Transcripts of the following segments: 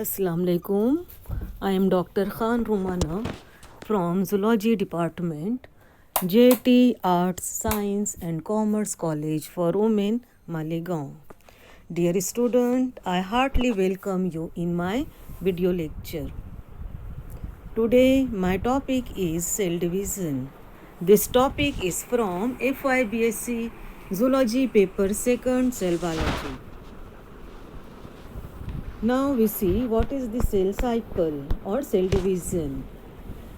Assalamu alaikum. I am Dr. Khan Rumana from Zoology Department, JT Arts, Science and Commerce College for Women, Malegaon. Dear student, I heartily welcome you in my video lecture. Today my topic is cell division. This topic is from FYBSc Zoology paper 2nd Cell Biology. Now we see what is the cell cycle or cell division.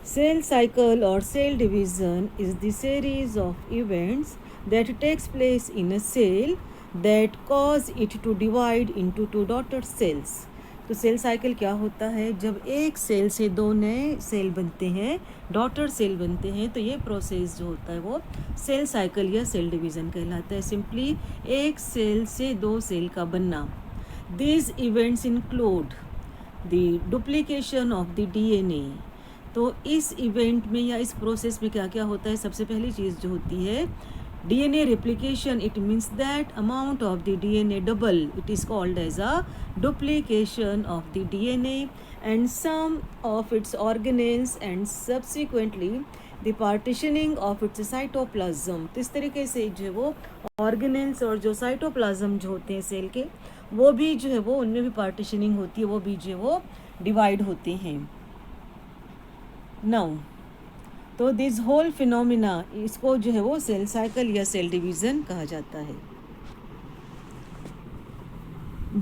Cell cycle or cell division is the series of events that takes place in a cell that cause it to divide into two daughter cells. तो cell cycle क्या होता है? जब एक cell से दो नए cell बनते हैं, डॉटर सेल बनते हैं, तो ये प्रोसेस जो होता है वो सेल साइकिल या सेल डिवीज़न कहलाता है. सिंपली एक सेल से दो सेल का बनना. These events include the duplication of the DNA. तो इस इवेंट में या इस प्रोसेस में क्या क्या होता है? सबसे पहली चीज़ जो होती है DNA replication. It means that amount of the DNA double. It is called as a duplication of the DNA and some of its organelles and subsequently the partitioning of its cytoplasm. तो इस तरीके से जो है वो organelles और जो cytoplasm जो होते हैं सेल के, वो भी जो है वो उनमें भी पार्टीशनिंग होती है, वो भी जो है वो डिवाइड होते हैं. नाउ तो दिस होल फिनोमिना, इसको जो है वो सेल साइकिल या सेल डिवीज़न कहा जाता है.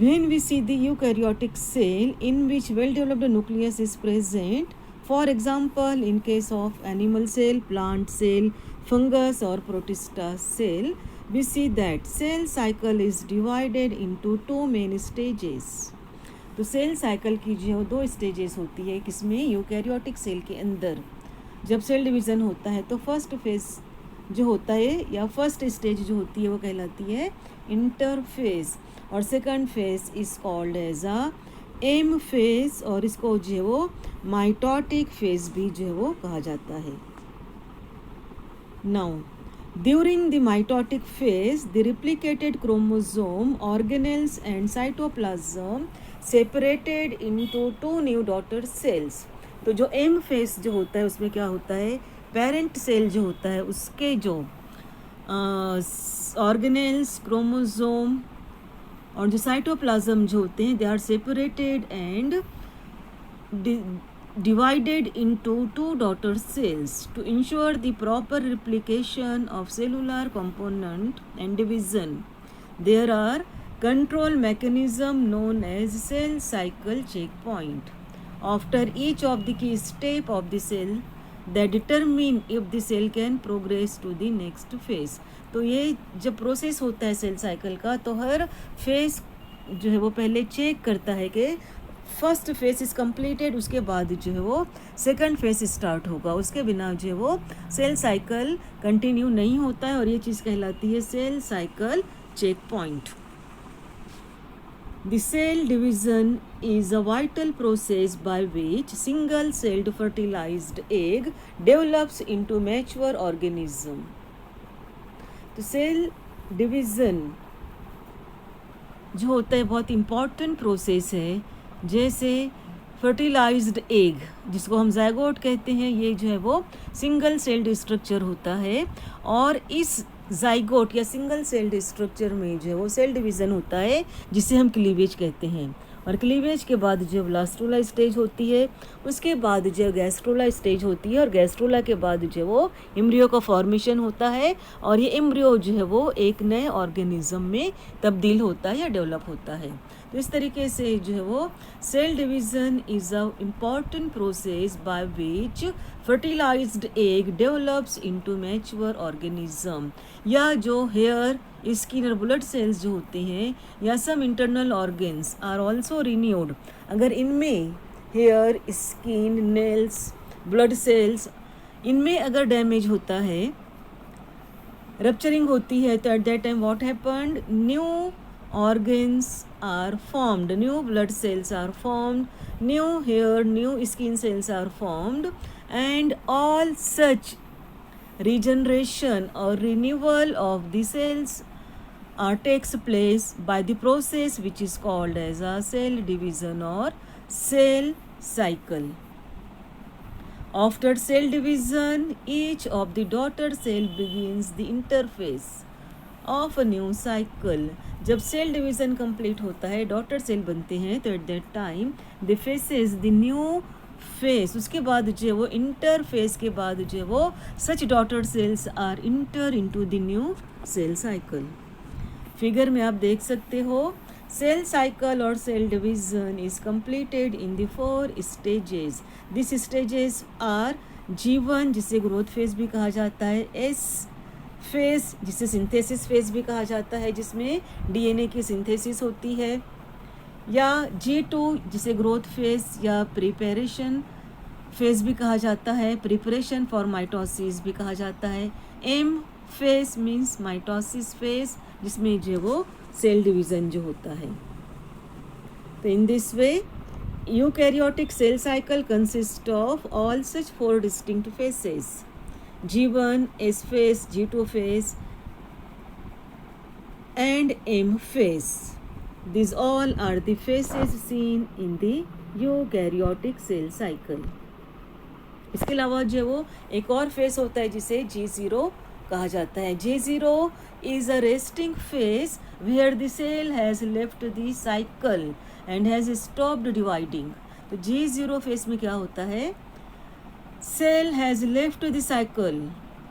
When we see the eukaryotic cell in which well-developed nucleus is present, for example, in case of animal cell, plant cell, fungus or protista cell, we see that cell cycle is divided into two main stages. तो cell cycle की जो दो stages होती है किसमें? Eukaryotic cell के अंदर. जब सेल डिवीज़न होता है तो फर्स्ट फेज जो होता है या फर्स्ट स्टेज जो होती है वो कहलाती है इंटरफेज और second phase is called as a M phase और इसको जो है वो माइटोटिक फेज भी जो है वो कहा जाता है. Now during the mitotic phase the replicated chromosome organelles and cytoplasm separated into two new daughter cells. तो जो एम फेज जो होता है उसमें क्या होता है? पेरेंट सेल जो होता है उसके जो ऑर्गेनेल्स, क्रोमोसोम और जो साइटोप्लाज्म जो होते हैं, they are separated and divided into two daughter cells to ensure the proper replication of cellular component and division. There are control mechanism known as cell cycle checkpoint after each of the key step of the cell that determine if the cell can progress to the next phase. तो ये जब process होता है cell cycle का तो हर phase जो है वो पहले चेक करता है कि फर्स्ट फेज इज़ कम्प्लीटेड, उसके बाद जो है वो सेकंड फेज स्टार्ट होगा. उसके बिना जो है वो सेल साइकिल कंटिन्यू नहीं होता है और ये चीज़ कहलाती है cell cycle check point. The cell division is a vital process by which single-celled fertilized egg develops into mature organism. तो सेल डिवीज़न जो होता है बहुत इम्पॉर्टेंट प्रोसेस है. जैसे फर्टिलाइज्ड एग जिसको हम ज़ायगोट कहते हैं, ये जो है वो सिंगल सेल्ड स्ट्रक्चर होता है और इस ज़ाइगोट या सिंगल सेल्ड स्ट्रक्चर में जो है वो सेल डिवीज़न होता है जिसे हम क्लीवेज कहते हैं. और क्लीवेज के बाद जो ब्लास्टोला स्टेज होती है, उसके बाद जो गैस्ट्रोला स्टेज होती है और गैस्ट्रोला के बाद जो वो एम्ब्रियो का फॉर्मेशन होता है और ये एम्ब्रियो जो है वो एक नए ऑर्गेनिज्म में तब्दील होता है या डेवलप होता है. तो इस तरीके से जो है वो cell division is a important process by which fertilised egg develops into mature organism. या जो हेयर, स्किन और ब्लड सेल्स जो होते हैं या some internal organs are also renewed. अगर इनमें hair, skin, nails, blood cells इनमें अगर डैमेज होता है, रप्चरिंग होती है, तो at that time what happened? New organs are formed, new blood cells are formed, new hair, new skin cells are formed, and all such regeneration or renewal of the cells takes place by the process which is called as a cell division or cell cycle. After cell division, each of the daughter cell begins the interphase of a new cycle. जब cell division complete होता है, daughter cell बनते हैं, तो at that time the faces the new face, उसके बाद जो है वो इंटरफेस के बाद जो है वो such daughter cells are enter into the new cell cycle. Figure में आप देख सकते हो, सेल साइकिल और cell division is completed in the 4 stages. This stages are G1 जिसे ग्रोथ फेज भी कहा जाता है, S फेज जिसे सिंथेसिस फेज भी कहा जाता है जिसमें DNA की सिंथेसिस होती है, या G2 जिसे ग्रोथ फेज या प्रिपरेशन फेज भी कहा जाता है, प्रिपरेशन फॉर माइटोसिस भी कहा जाता है. M phase means mitosis phase जिसमें जो वो सेल डिवीज़न जो होता है. तो in this way eukaryotic cell cycle consist of all such 4 distinct phases, G1, S phase, G2 phase and M phase. These all are the phases seen in the eukaryotic cell cycle. इसके अलावा जो वो एक और face होता है जिसे G0 कहा जाता है. G0 is a resting phase where the cell has left the cycle and has stopped dividing. तो G0 फेस में क्या होता है, cell has left the cycle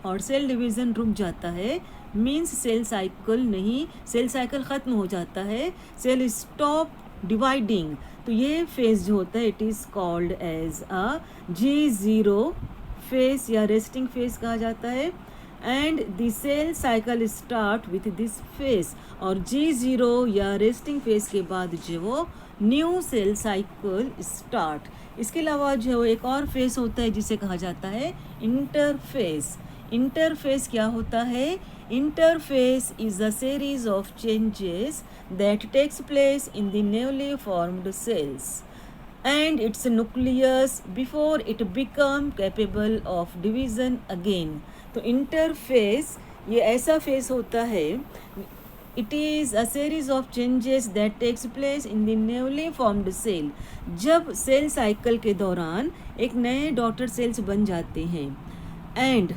और सेल डिवीज़न रुक जाता है, मीन्स सेल साइकिल नहीं, सेल साइकिल ख़त्म हो जाता है, सेल स्टॉप डिवाइडिंग. तो ये फेज जो होता है it is called as a G0 phase या रेस्टिंग फेज कहा जाता है. And the cell cycle start with this phase. और G0 या रेस्टिंग फेज के बाद जो वो न्यू सेल साइकिल स्टार्ट. इसके अलावा जो एक और फेस होता है जिसे कहा जाता है इंटरफेस. इंटरफेस क्या होता है, interphase is a series of changes that takes place in the newly formed cells and its nucleus before it become capable of division again. तो इंटरफेस ये ऐसा फेस होता है, It is a series of changes that takes place in the newly formed cell. जब cell cycle के दौरान एक नए डॉटर सेल्स बन जाते हैं and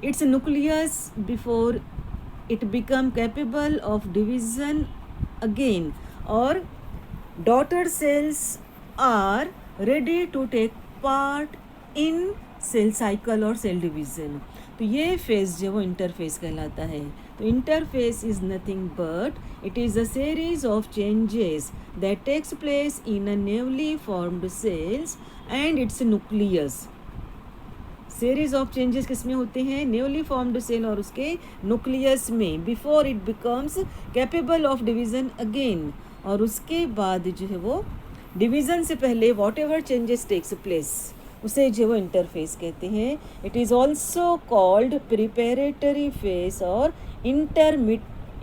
its nucleus before it become capable of division again, और daughter cells are ready to take part in cell cycle और सेल डिवीज़न. तो ये फेज जो वो इंटरफेस कहलाता है. तो interphase is nothing but it is a series of changes that takes place in a newly formed cells and its nucleus. Series of changes किस में होते हैं, न्यूली फॉर्म्ड सेल और उसके न्यूक्लियस में, before it becomes capable of division again. और उसके बाद जो है वो डिवीज़न से पहले whatever changes takes place उसे जो वो इंटरफेस कहते हैं. It is also called preparatory phase और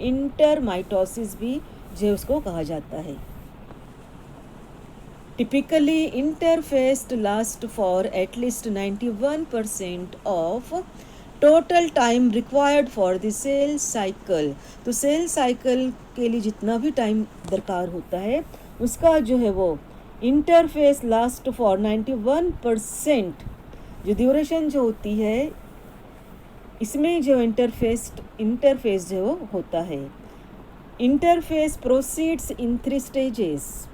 इंटरमाइटोसिस भी जो उसको कहा जाता है. Typically interphase last for at least 91% of total time required for the cell cycle. तो सेल साइकिल के लिए जितना भी टाइम दरकार होता है उसका जो है वो इंटरफेस लास्ट फॉर 91% जो ड्यूरेशन जो होती है इसमें जो इंटरफेस जो होता है. Interface proceeds in 3 stages,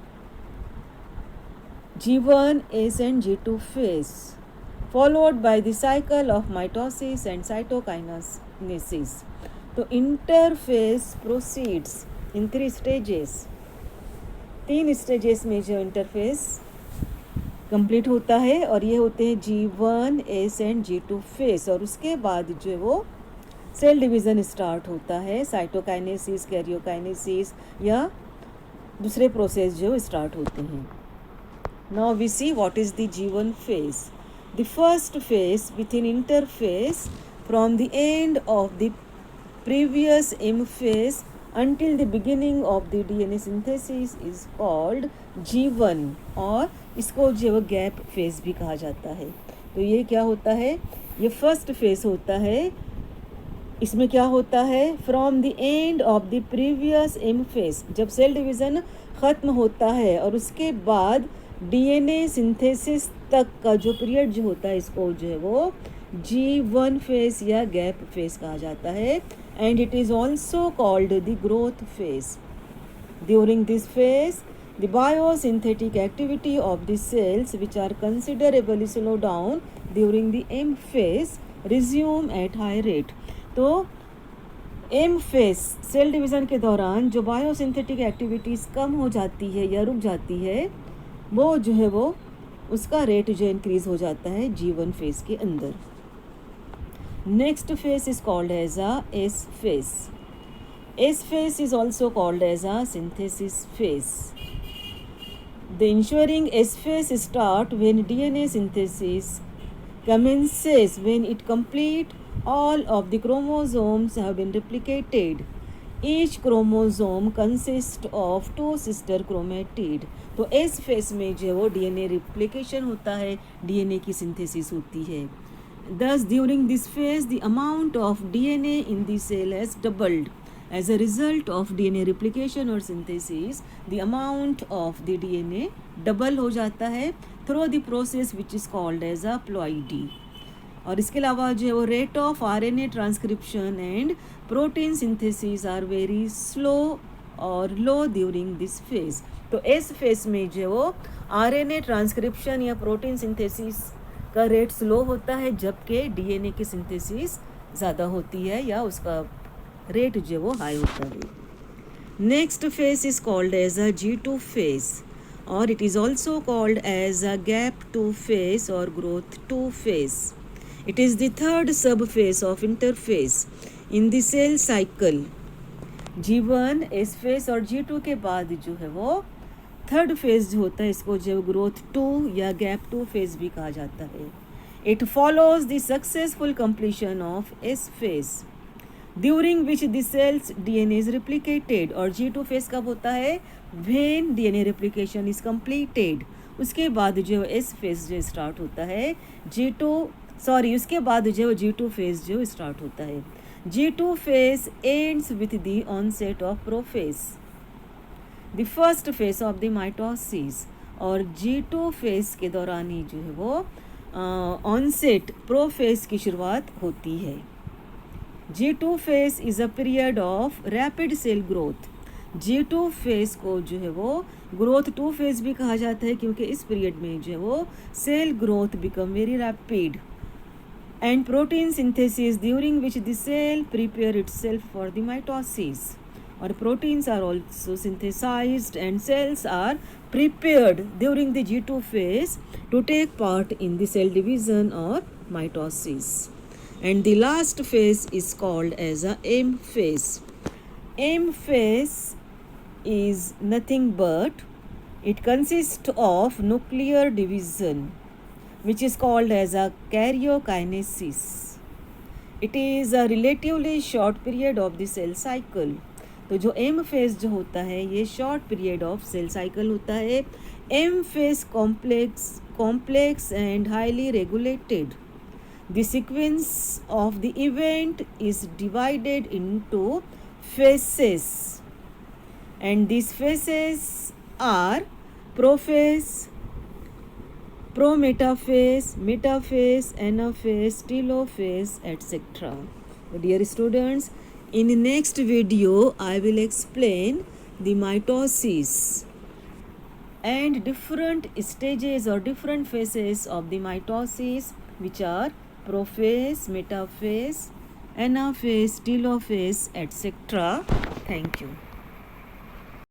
G1, S and G2 phase, followed by the cycle of mitosis and cytokinesis. तो इंटरफेस प्रोसीड्स इन 3 स्टेजेस, 3 स्टेजेस में जो इंटरफेस कंप्लीट होता है और ये होते हैं G1, S and G2 phase. और उसके बाद जो वो सेल डिवीज़न स्टार्ट होता है, साइटोकाइनेसिस, कैरियोकाइनेसिस या दूसरे प्रोसेस जो स्टार्ट होते हैं. Now we see what is the G1 phase. The first phase within interphase from the end of the previous M phase until the beginning of the DNA synthesis is called G1 और इसको जो gap phase भी कहा जाता है. तो ये क्या होता है, ये फर्स्ट फेज होता है इसमें क्या होता है, from the end of the previous M phase, जब सेल डिवीज़न ख़त्म होता है और उसके बाद डीएनए सिंथेसिस तक का जो पीरियड जो होता है, इसको जो है वो G1 फेस या गैप फेस कहा जाता है. And it is also called the growth face. During this face the biosynthetic activity of the cells, which are considerably slow down during the M phase, resume at high rate. तो M phase cell division के दौरान जो biosynthetic activities कम हो जाती है या रुक जाती है, वो जो है वो उसका रेट जो इंक्रीज़ हो जाता है G1 फेस के अंदर. Next phase is called as a S phase. S phase is also called as a synthesis phase. The ensuing S phase start when DNA synthesis commences, when it complete all of the chromosomes have been replicated. Each chromosome consists of 2 sister chromatid. तो S phase में जो है वो DNA replication होता है, DNA की synthesis होती है. Thus during this phase the amount of DNA in the cell has doubled. As a result of DNA replication or synthesis, the amount of the DNA double हो जाता है through the process which is called as a ploidy. और इसके अलावा जो है वो rate of RNA transcription and protein synthesis are very slow or low during this phase. तो इस phase में जो है वो RNA transcription या protein synthesis का रेट स्लो होता है, जबकि DNA की synthesis ज़्यादा होती है या उसका रेट जो वो हाई होता है. Next phase is called as a G2 phase, और it is also called as a gap 2 phase और growth 2 phase. It is the third sub phase of interphase in the cell cycle. G1 S phase और G2 के बाद जो है वो third phase जो होता है, इसको जो ग्रोथ 2 या गैप 2 फेज भी कहा जाता है. It follows the successful completion of S phase during which the cells DNA is replicated. और G2 फेस कब होता है, when DNA replication is completed. उसके बाद जो S फेस जो स्टार्ट होता है, उसके बाद जो G2 फेस जो स्टार्ट होता है. G2 phase ends with the onset of prophase, the first phase of the mitosis. और G2 फेस के दौरान ही जो है वो ऑनसेट प्रोफेस की शुरुआत होती है. G2 phase is a period of rapid cell growth. G2 phase को जो है वो ग्रोथ 2 फेस भी कहा जाता है, क्योंकि इस पीरियड में जो है वो cell growth become very rapid and protein synthesis during which the cell prepare itself for the mitosis. और proteins are also synthesised and cells are prepared during the G2 phase to take part in the cell division और mitosis. And the last phase is called as a M phase. M phase is nothing but it consists of nuclear division, which is called as a karyokinesis. It is a relatively short period of the cell cycle. तो जो M phase जो होता है, ये short period of cell cycle होता है. M phase complex and highly regulated. The sequence of the event is divided into phases, and these phases are prophase, prometaphase, metaphase, anaphase, telophase, etc. Dear students, in next video I will explain the mitosis and different stages or different phases of the mitosis, which are prophase, metaphase, anaphase, telophase, etc. Thank you.